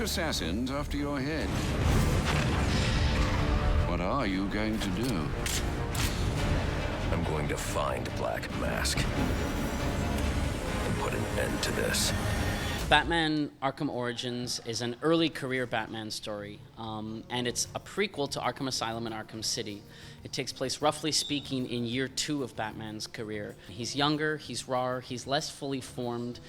assassins after your head. What are you going to do? I'm going to find Black Mask and put an end to this. Batman Arkham Origins is an early career Batman story, and it's a prequel to Arkham Asylum and Arkham City. It takes place, roughly speaking, in year 2 of Batman's career. He's younger, he's rawer, he's less fully formed,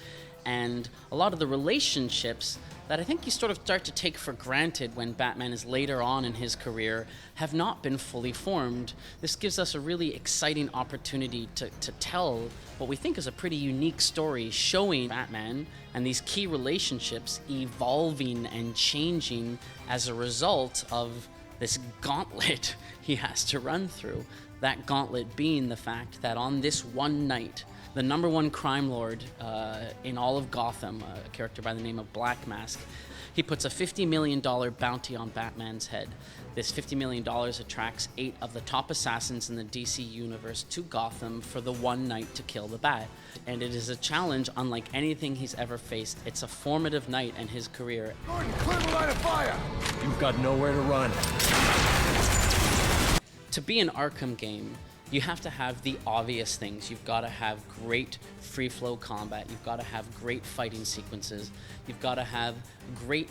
and a lot of the relationships that I think you sort of start to take for granted when Batman is later on in his career have not been fully formed. This gives us a really exciting opportunity to tell what we think is a pretty unique story, showing Batman and these key relationships evolving and changing as a result of this gauntlet he has to run through. That gauntlet being the fact that on this one night, the number one crime lord in all of Gotham, a character by the name of Black Mask, he puts a $50 million bounty on Batman's head. This $50 million attracts 8 of the top assassins in the DC universe to Gotham for the one night to kill the Bat. And it is a challenge unlike anything he's ever faced. It's a formative night in his career. Gordon, clear the line of fire! You've got nowhere to run. To be an Arkham game, you have to have the obvious things. You've got to have great free flow combat. You've got to have great fighting sequences. You've got to have great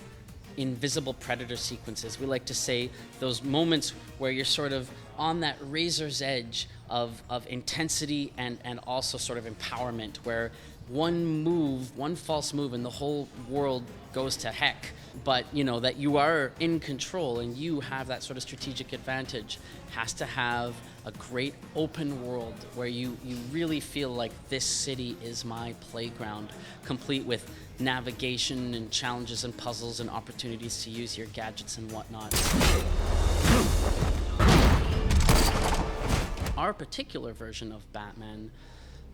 invisible predator sequences. We like to say those moments where you're sort of on that razor's edge of intensity and also sort of empowerment, where one false move and the whole world goes to heck. But you know that you are in control and you have that sort of strategic advantage. Has to have a great open world where you really feel like this city is my playground, complete with navigation and challenges and puzzles and opportunities to use your gadgets and whatnot. Our particular version of Batman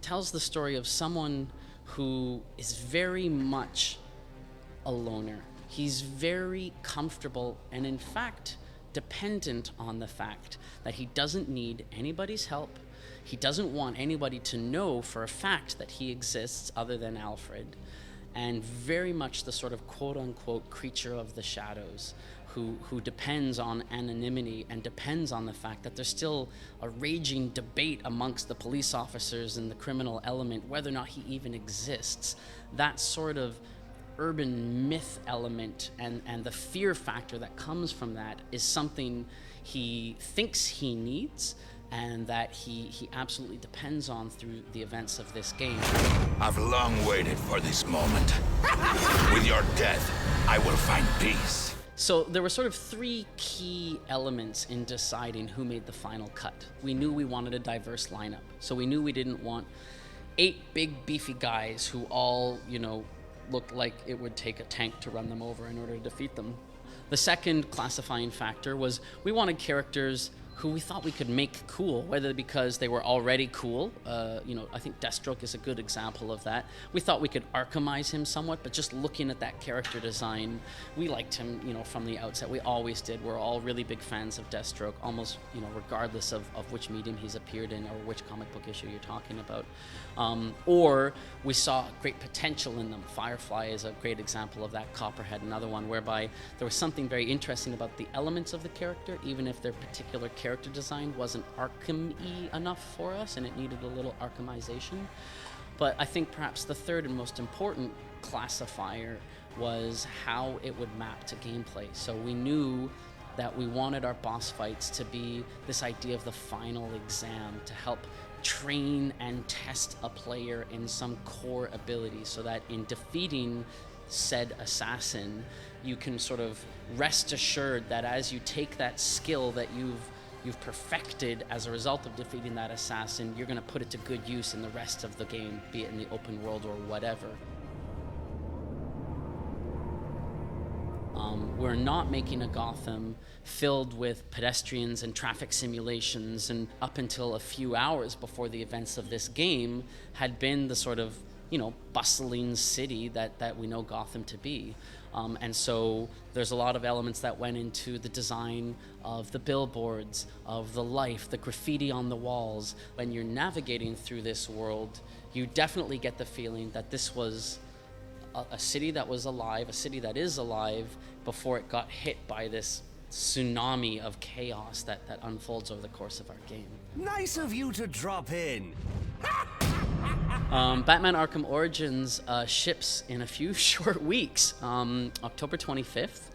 tells the story of someone who is very much a loner. He's very comfortable and, in fact, dependent on the fact that he doesn't need anybody's help. He doesn't want anybody to know for a fact that he exists other than Alfred, and very much the sort of quote-unquote creature of the shadows who depends on anonymity and depends on the fact that there's still a raging debate amongst the police officers and the criminal element whether or not he even exists. That sort of urban myth element and the fear factor that comes from that is something he thinks he needs and that he absolutely depends on through the events of this game. I've long waited for this moment. With your death, I will find peace. So there were sort of 3 key elements in deciding who made the final cut. We knew we wanted a diverse lineup. So we knew we didn't want 8 big beefy guys who all, looked like it would take a tank to run them over in order to defeat them. The second classifying factor was we wanted characters who we thought we could make cool, whether because they were already cool. I think Deathstroke is a good example of that. We thought we could Arkhamize him somewhat, but just looking at that character design, we liked him, from the outset. We always did. We're all really big fans of Deathstroke, almost, regardless of which medium he's appeared in or which comic book issue you're talking about. Or we saw great potential in them. Firefly is a great example of that. Copperhead, another one, whereby there was something very interesting about the elements of the character, even if their particular character design wasn't Arkham-y enough for us and it needed a little Arkhamization. But I think perhaps the third and most important classifier was how it would map to gameplay. So we knew that we wanted our boss fights to be this idea of the final exam to help train and test a player in some core ability so that in defeating said assassin, you can sort of rest assured that as you take that skill that you've perfected as a result of defeating that assassin, you're going to put it to good use in the rest of the game, be it in the open world or whatever. We're not making a Gotham filled with pedestrians and traffic simulations, and up until a few hours before the events of this game had been the sort of, bustling city that we know Gotham to be. And so there's a lot of elements that went into the design of the billboards, of the life, the graffiti on the walls. When you're navigating through this world, you definitely get the feeling that this was a city that was alive, a city that is alive, before it got hit by this tsunami of chaos that unfolds over the course of our game. Nice of you to drop in. Batman Arkham Origins ships in a few short weeks, October 25th,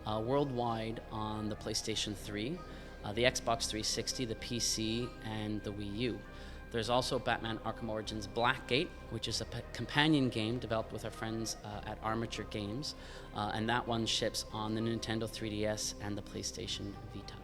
worldwide on the PlayStation 3, the Xbox 360, the PC, and the Wii U. There's also Batman Arkham Origins Blackgate, which is a companion game developed with our friends at Armature Games, and that one ships on the Nintendo 3DS and the PlayStation Vita.